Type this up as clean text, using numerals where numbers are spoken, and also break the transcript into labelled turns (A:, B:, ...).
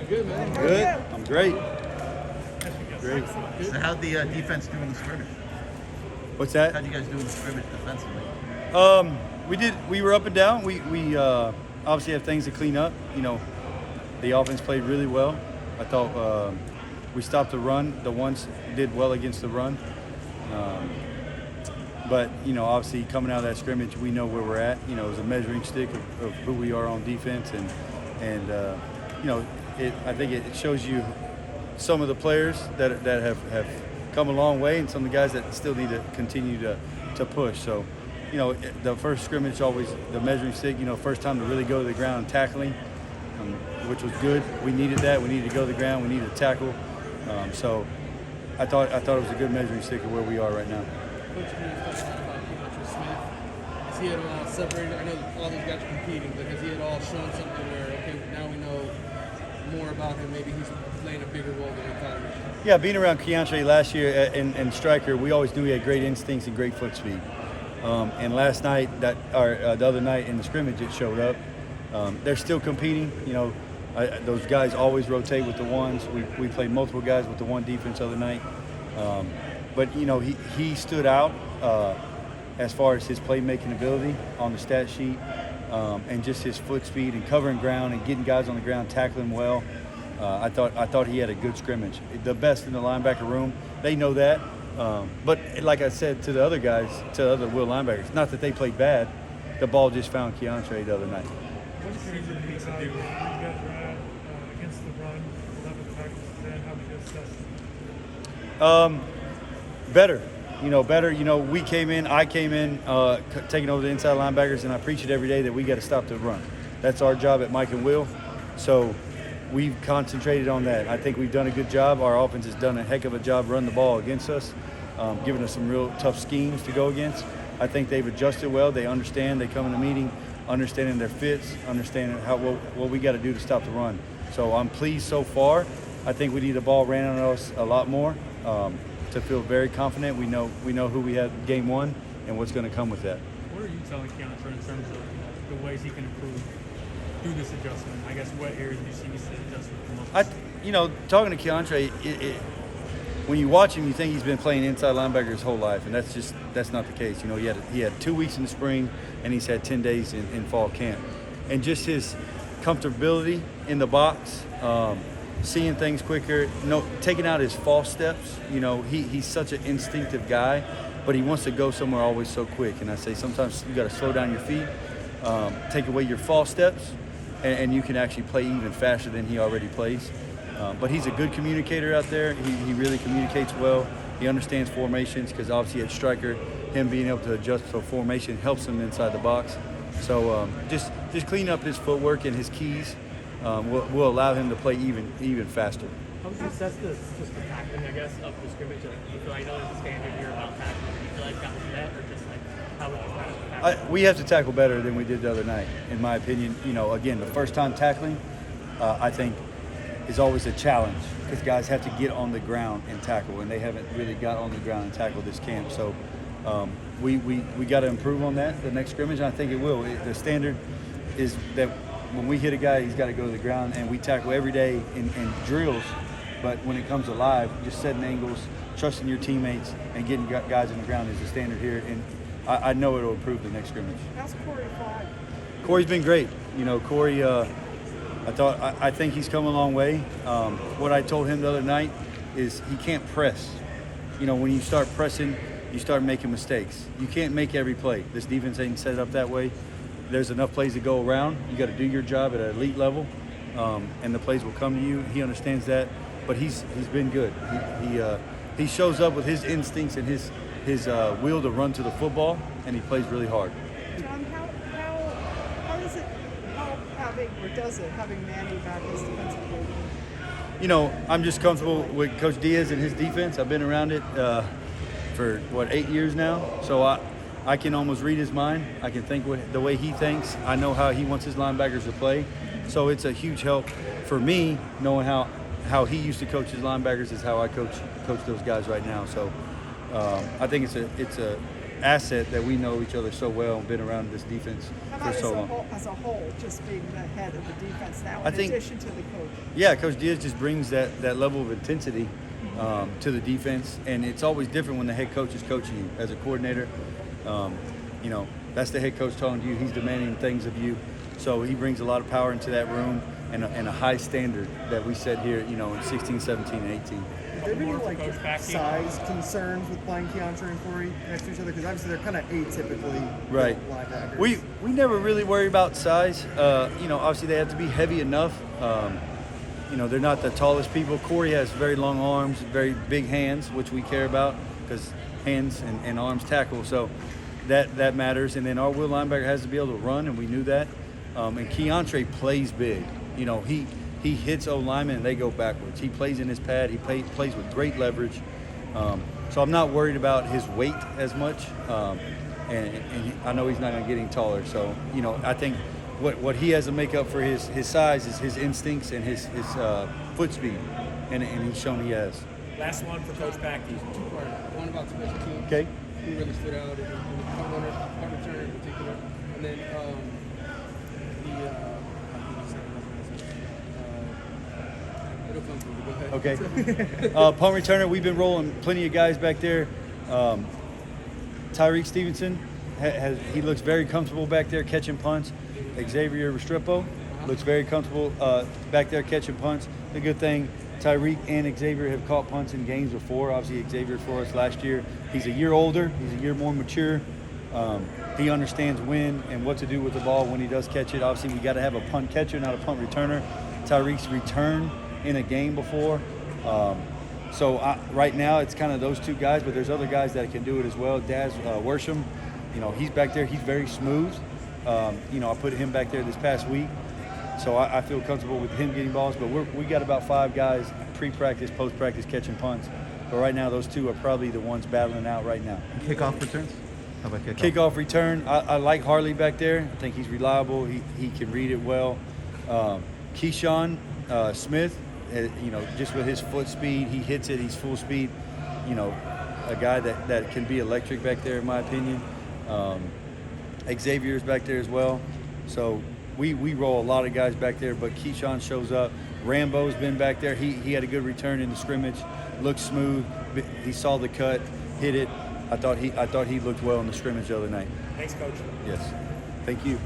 A: good, man?
B: Good. I'm great. Great.
C: So how'd the defense do in the scrimmage?
B: What's that?
C: How'd you guys do in the scrimmage defensively?
B: We were up and down. We obviously have things to clean up. You know, the offense played really well. I thought we stopped the run. The ones did well against the run. But, you know, obviously coming out of that scrimmage, we know where we're at. You know, it was a measuring stick of who we are on defense. And you know, I think it shows you some of the players that have come a long way and some of the guys that still need to continue to push. So, you know, the first scrimmage, always the measuring stick, you know, first time to really go to the ground and tackling, which was good. We needed that. We needed to go to the ground. We needed to tackle. So I thought it was a good measuring stick of where we are right now.
A: Coach Diaz talked about Keandre Smith. Has he at all separated? I know all these guys are competing, but has he at all shown something where, okay, now we know more about him, maybe he's playing a bigger role than we thought he was?
B: Yeah, being around Keandre last year and striker, we always knew he had great instincts and great foot speed. And last night, the other night in the scrimmage, it showed up. They're still competing. You know, those guys always rotate with the ones. We played multiple guys with the one defense the other night. But, you know, he stood out as far as his playmaking ability on the stat sheet, and just his foot speed and covering ground and getting guys on the ground, tackling well. I thought he had a good scrimmage. The best in the linebacker room. They know that. But like I said to the other guys, to the other Will linebackers, not that they played bad. The ball just found Keandre the other night.
D: What season needs to do? You guys were at against the run, 11 tackles, then how would you assess?
B: Better. You know, better. You know, I came in taking over the inside linebackers, and I preach it every day that we got to stop the run. That's our job at Mike and Will. So we've concentrated on that. I think we've done a good job. Our offense has done a heck of a job running the ball against us, giving us some real tough schemes to go against. I think they've adjusted well. They understand. They come in the meeting understanding their fits, understanding what we got to do to stop the run. So I'm pleased so far. I think we need the ball ran on us a lot more to feel very confident. We know who we had game one and what's going to come with that.
D: What are you telling Keandre in terms of the ways he can improve through this adjustment? I guess what areas do you see this adjustment the most?
B: You know, talking to Keandre, when you watch him, you think he's been playing inside linebacker his whole life, and that's not the case. You know, he had 2 weeks in the spring, and he's had 10 days in fall camp, and just his comfortability in the box, seeing things quicker, taking out his false steps. You know, he's such an instinctive guy, but he wants to go somewhere always so quick. And I say sometimes you got to slow down your feet, take away your false steps, and you can actually play even faster than he already plays. But he's a good communicator out there. He really communicates well. He understands formations because obviously at striker, him being able to adjust to formation helps him inside the box. So just clean up his footwork and his keys will allow him to play even faster.
E: How would you assess the tackling, I guess, of the scrimmage? Do you feel like there's a standard here about tackling? Do you feel like that was met, or just like how would you kind of tackle?
B: We have to tackle better than we did the other night, in my opinion. You know, again, the first time tackling, I think, is always a challenge because guys have to get on the ground and tackle, and they haven't really got on the ground and tackled this camp. So we got to improve on that the next scrimmage, and I think it will. The standard is that when we hit a guy, he's got to go to the ground, and we tackle every day in drills. But when it comes to live, just setting angles, trusting your teammates, and getting guys on the ground is the standard here. And I know it'll improve the next scrimmage.
F: How's Corey fought?
B: Corey's been great. You know, Corey, I think he's come a long way. What I told him the other night is he can't press. You know, when you start pressing, you start making mistakes. You can't make every play. This defense ain't set up that way. There's enough plays to go around. You got to do your job at an elite level, and the plays will come to you. He understands that, but he's been good. He shows up with his instincts and his will to run to the football, and he plays really hard.
F: John, how does it help having Manny back as defensive coordinator?
B: You know, I'm just comfortable with Coach Diaz and his defense. I've been around it for 8 years now, so I can almost read his mind. I can think the way he thinks. I know how he wants his linebackers to play. So it's a huge help for me knowing how he used to coach his linebackers is how I coach those guys right now. So I think it's asset that we know each other so well and been around this defense
F: How
B: for
F: about
B: so long.
F: as a whole, just being the head of the defense now,
B: I
F: in
B: think-
F: addition to the coach?
B: Yeah, Coach Diaz just brings that level of intensity to the defense, and it's always different when the head coach is coaching you. As a coordinator, you know, that's the head coach talking to you. He's demanding things of you. So he brings a lot of power into that room and a high standard that we set here, you know, in 16, 17, and 18.
F: Are there any
E: More for
F: like
E: Coach Patke.
F: size concerns with playing Keandre and Corey next to each other? Because obviously they're kind of atypically
B: Right.
F: built linebackers.
B: We never really worry about size. You know, obviously they have to be heavy enough. You know, they're not the tallest people. Corey has very long arms, very big hands, which we care about because hands and arms tackle. So that matters. And then our will linebacker has to be able to run, and we knew that. And Keandre plays big. You know, he hits O linemen and they go backwards. He plays in his pad. He plays with great leverage. So I'm not worried about his weight as much. I know he's not going to get any taller. So, you know, I think what he has to make up for his size is his instincts and his foot speed. And he's shown he has.
E: Last one for Coach Patke.
A: Two-part. One about special teams.
B: Okay.
A: Who really stood out in the punt return in particular. And then it'll come to me. Go ahead.
B: Okay. Punt returner, we've been rolling plenty of guys back there. Tyreek Stevenson, he looks very comfortable back there catching punts. Xavier Restrepo looks very comfortable back there catching punts. The good thing, Tyreek and Xavier have caught punts in games before. Obviously, Xavier for us last year. He's a year older. He's a year more mature. He understands when and what to do with the ball when he does catch it. Obviously, we got to have a punt catcher, not a punt returner. Tyreek's returned in a game before. Right now, it's kind of those two guys, but there's other guys that can do it as well. Daz Worsham, you know, he's back there. He's very smooth. You know, I put him back there this past week. So I feel comfortable with him getting balls, but we got about 5 guys pre-practice, post-practice catching punts. But right now, those 2 are probably the ones battling out right now.
C: Kickoff returns? How about kickoff?
B: Kickoff return, I like Harley back there. I think he's reliable. He can read it well. Keyshawn Smith, you know, just with his foot speed, he hits it. He's full speed. You know, a guy that can be electric back there, in my opinion. Xavier's back there as well. So we roll a lot of guys back there, but Keyshawn shows up. Rambo's been back there. He had a good return in the scrimmage. Looked smooth. He saw the cut, hit it. I thought he looked well in the scrimmage the other night.
E: Thanks, Coach.
B: Yes. Thank you.